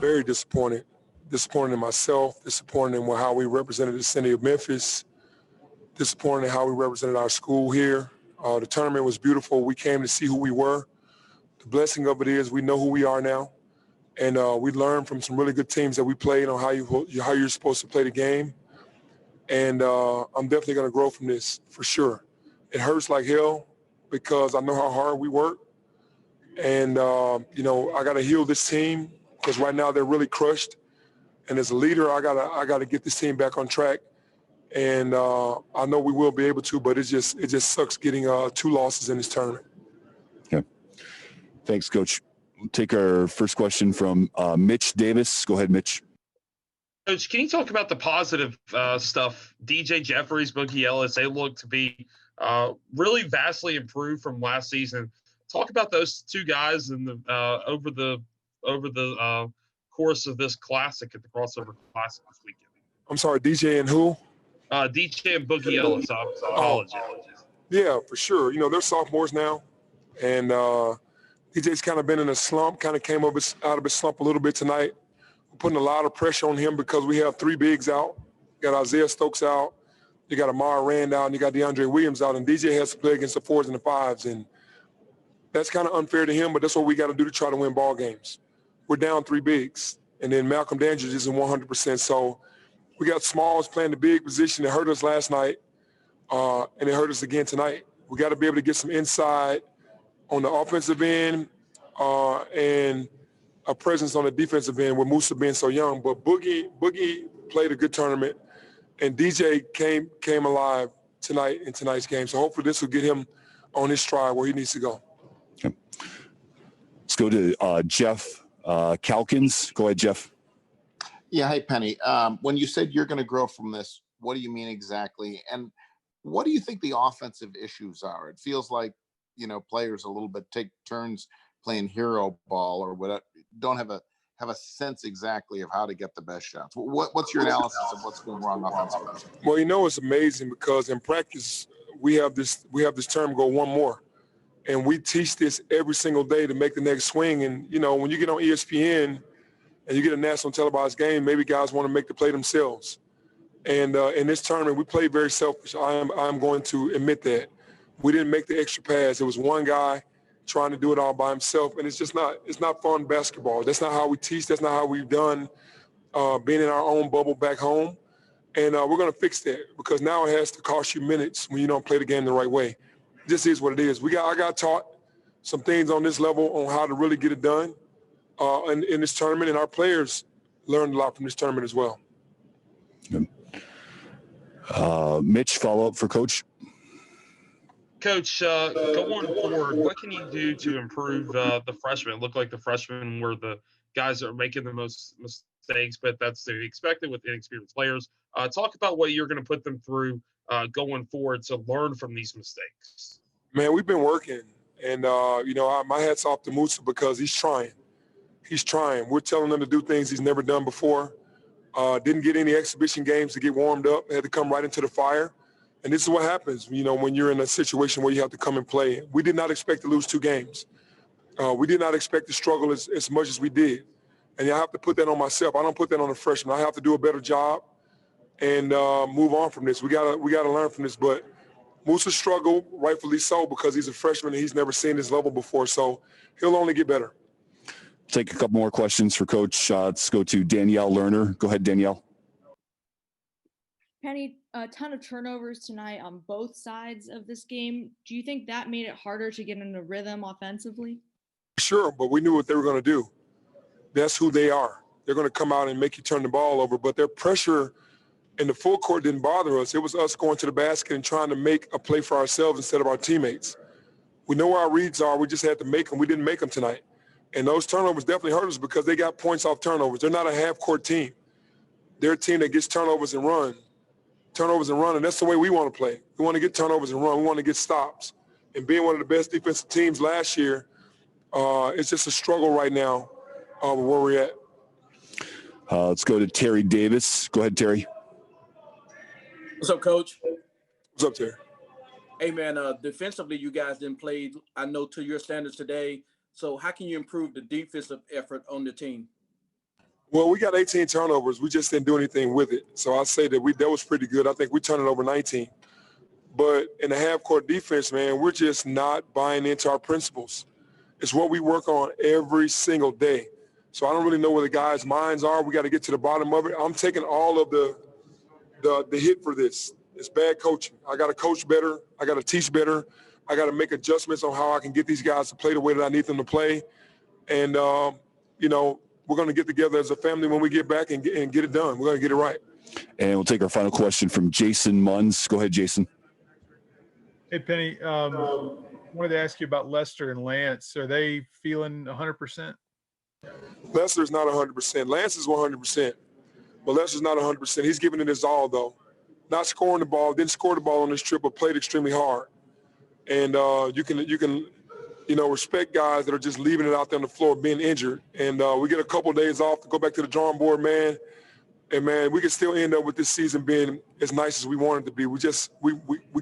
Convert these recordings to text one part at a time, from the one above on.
very disappointed. Disappointed in myself, disappointed in how we represented the city of Memphis, disappointed in how we represented our school here. The tournament was beautiful. We came to see who we were. The blessing of it is we know who we are now. And we learned from some really good teams that we played on how you're supposed to play the game. And I'm definitely going to grow from this for sure. It hurts like hell because I know how hard we work. And, I got to heal this team because right now they're really crushed. And as a leader, I gotta get this team back on track. And I know we will be able to, but it just sucks getting 2 losses in this tournament. Okay. Thanks, Coach. We'll take our first question from Mitch Davis. Go ahead, Mitch. Coach, can you talk about the positive stuff? DJ Jeffries, Boogie Ellis, they look to be really vastly improved from last season. Talk about those 2 guys in the over the course of this classic at the crossover classic this weekend. I'm sorry, DJ and who? DJ and Boogie Ellis. Apologies. Yeah, for sure. They're sophomores now, and DJ's kind of been in a slump. Kind of came out of his slump a little bit tonight. We're putting a lot of pressure on him because we have 3 bigs out. You got Isaiah Stokes out, you got Amara Rand out, and you got DeAndre Williams out, and DJ has to play against the 4s and the 5s, and that's kind of unfair to him. But that's what we got to do to try to win ball games. We're down 3 bigs, and then Malcolm Dandridge isn't 100%. So we got smalls playing the big position. It hurt us last night, and it hurt us again tonight. We got to be able to get some inside on the offensive end and a presence on the defensive end with Musa being so young. But Boogie played a good tournament, and DJ came alive tonight in tonight's game. So hopefully this will get him on his stride where he needs to go. Okay. Let's go to Jeff Calkins. Go ahead, Jeff. Yeah, hey, Penny. When you said you're going to grow from this, what do you mean exactly? And what do you think the offensive issues are? It feels like, players a little bit take turns playing hero ball or whatever, don't have a sense exactly of how to get the best shots. What's your analysis of what's going wrong offensively? Well, it's amazing because in practice we have this term go one more. And we teach this every single day to make the next swing. And, when you get on ESPN and you get a national televised game, maybe guys want to make the play themselves. And in this tournament, we played very selfish. I'm going to admit that. We didn't make the extra pass. It was one guy trying to do it all by himself. And it's not fun basketball. That's not how we teach. That's not how we've done being in our own bubble back home. And we're going to fix that because now it has to cost you minutes when you don't play the game the right way. This is what it is. I got taught some things on this level on how to really get it done in this tournament, and our players learned a lot from this tournament as well. Mitch, follow up for Coach. Coach, going forward, what can you do to improve the freshmen? It looked like the freshmen were the guys that are making the most mistakes, but that's to be expected with inexperienced players. Talk about what you're going to put them through going forward to learn from these mistakes. Man, we've been working, and my hat's off to Musa because he's trying. We're telling him to do things he's never done before. Didn't get any exhibition games to get warmed up. Had to come right into the fire. And this is what happens, when you're in a situation where you have to come and play. We did not expect to lose 2 games. We did not expect to struggle as much as we did. And I have to put that on myself. I don't put that on the freshman. I have to do a better job and move on from this. We gotta learn from this. But Musa struggled, rightfully so, because he's a freshman and he's never seen this level before. So he'll only get better. Take a couple more questions for Coach. Let's go to Danielle Lerner. Go ahead, Danielle. Penny, a ton of turnovers tonight on both sides of this game. Do you think that made it harder to get into rhythm offensively? Sure, but we knew what they were going to do. That's who they are. They're going to come out and make you turn the ball over, but their pressure in the full court didn't bother us. It was us going to the basket and trying to make a play for ourselves instead of our teammates. We know where our reads are. We just had to make them. We didn't make them tonight. And those turnovers definitely hurt us because they got points off turnovers. They're not a half-court team. They're a team that gets turnovers and run. And that's the way we want to play. We want to get turnovers and run. We want to get stops. And being one of the best defensive teams last year, it's just a struggle right now where we're at. Let's go to Terry Davis. Go ahead, Terry. What's up, Coach? What's up, Terry? Hey, man, defensively, you guys didn't play, I know, to your standards today. So how can you improve the defensive effort on the team? Well, we got 18 turnovers. We just didn't do anything with it. So I say that that was pretty good. I think we turned it over 19. But in the half-court defense, man, we're just not buying into our principles. It's what we work on every single day. So I don't really know where the guys' minds are. We got to get to the bottom of it. I'm taking all of the hit for this. It's bad coaching. I got to coach better. I got to teach better. I got to make adjustments on how I can get these guys to play the way that I need them to play. And, you know, we're going to get together as a family when we get back and get it done. We're going to get it right. And we'll take our final question from Jason Munns. Go ahead, Jason. Hey, Penny. Wanted to ask you about Lester and Lance. Are they feeling 100%? Lester's not 100%. Lance is 100%. But Lester's not 100%. He's giving it his all, though. Not scoring the ball, didn't score the ball on this trip, but played extremely hard. And you can respect guys that are just leaving it out there on the floor being injured. And we get a couple of days off to go back to the drawing board, man. And, man, we can still end up with this season being as nice as we wanted it to be. We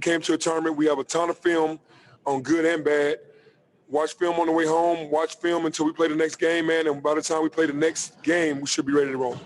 came to a tournament. We have a ton of film on good and bad. Watch film on the way home. Watch film until we play the next game, man. And by the time we play the next game, we should be ready to roll.